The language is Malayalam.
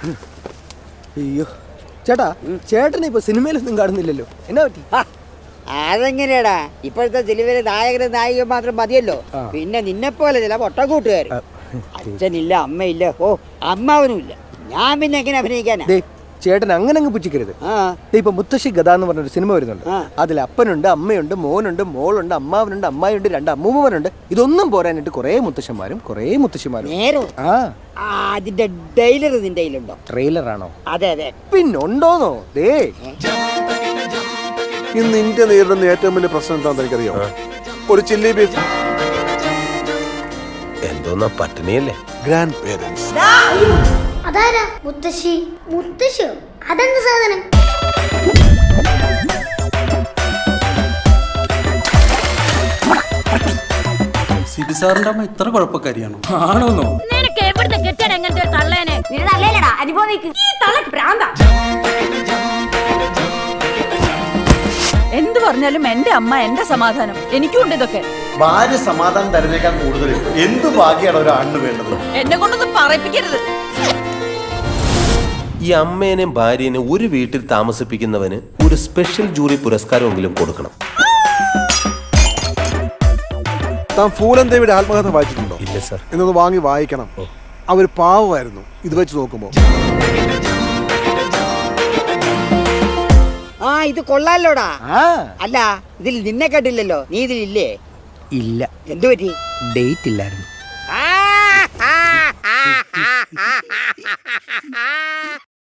അയ്യോ ചേട്ടാ, ചേട്ടനെ ഇപ്പൊ സിനിമയിലൊന്നും കാണുന്നില്ലല്ലോ, എന്നാ പറ്റി? അതെങ്ങനെയാടാ, ഇപ്പോഴത്തെ സിനിമയിലെ നായകനും നായിക മാത്രം മതിയല്ലോ. പിന്നെ നിന്നെപ്പോലെ ചില പൊട്ടക്കൂട്ടുകാർ. അച്ഛനില്ല, അമ്മയില്ല, അമ്മാവനും ഇല്ല. ഞാൻ പിന്നെ എങ്ങനെ അഭിനയിക്കാനാ? ചേട്ടൻ അങ്ങനെ അങ്ങ് പുച്ഛിക്കരുത്. ഇപ്പൊ മുത്തശ്ശി ഗത എന്ന് പറഞ്ഞൊരു സിനിമ വരുന്നുണ്ട്. അതിൽ അപ്പനുണ്ട്, അമ്മയുണ്ട്, മോനുണ്ട്, മോളുണ്ട്, അമ്മാവനുണ്ട്, അമ്മായിയുണ്ട്, 2 അമ്മൂമ്മമാരുണ്ട്. ഇതൊന്നും പോരാനിട്ട് കുറെ മുത്തശ്ശന്മാരും കുറെ മുത്തശ്ശിമാരും. അതിന്റെ ട്രെയിലർ നിന്റെ കയ്യിലുണ്ടോ? ട്രെയിലർ ആണോ? അതെ അതെ. പിന്നുണ്ടോന്നോ? ഇന്ന് ഇന്ത്യ നേരിടുന്ന ഏറ്റവും വലിയ പ്രശ്നം എന്താണെന്ന് എനിക്കറിയാം. ഒരു ചില്ലി ബീഫ്. എന്തോന്നാ പട്ടിണിയല്ലേ? Grand parents. അതാരാ? മുത്തശ്ശി. മുത്തശ്ശിയോ? അതെന്ത് സാധനം? സിബി സാറിന്റെ അമ്മ ഇത്ര കുഴപ്പക്കാരിയാണോ? ആണോന്നോ? നിനക്ക് എവിടുന്ന് കിട്ടണം എങ്ങനത്തെ ഒരു തള്ളേനെ? നിന്റെ തള്ളേലടാ, അനുഭവിക്ക്. ഈ തള്ളക്ക് ഭ്രാന്താ. എന്ത് പറഞ്ഞാലും എന്റെ അമ്മ, എന്റെ സമാധാനം. എനിക്കും ഉണ്ട് ഇതൊക്കെ. ഭാര്യ സമാധാനം തരുന്നേക്കാൾ കൂടുതൽ എന്ത് ഭാഗ്യമാണ് ഒരു ആണിന് വേണ്ടത്? എന്നെ കൊണ്ടൊന്നും പറയിപ്പിക്കരുത്. ഈ അമ്മേനെയും ഭാര്യനെ ഒരു വീട്ടിൽ താമസിപ്പിക്കുന്നവന് ഒരു സ്പെഷ്യൽ ജൂറി പുരസ്കാരമെങ്കിലും കൊടുക്കണം. താൻ ഫൂലൻ ദേവിയുടെ ആത്മകഥ വായിച്ചിട്ടുണ്ടോ? ഇല്ല സർ. എന്നൊന്ന് വാങ്ങി വായിക്കണം. അവർ പാവമായിരുന്നു ഇത് വെച്ച് നോക്കുമ്പോ. ഇത് കൊള്ളാലോടാ. അല്ല, ഇതിൽ നിന്നെ കണ്ടില്ലല്ലോ. നീ ഇതിലില്ലേ? ഇല്ല. എന്തു പറ്റി? ഡേറ്റ് ഇല്ലായിരുന്നു.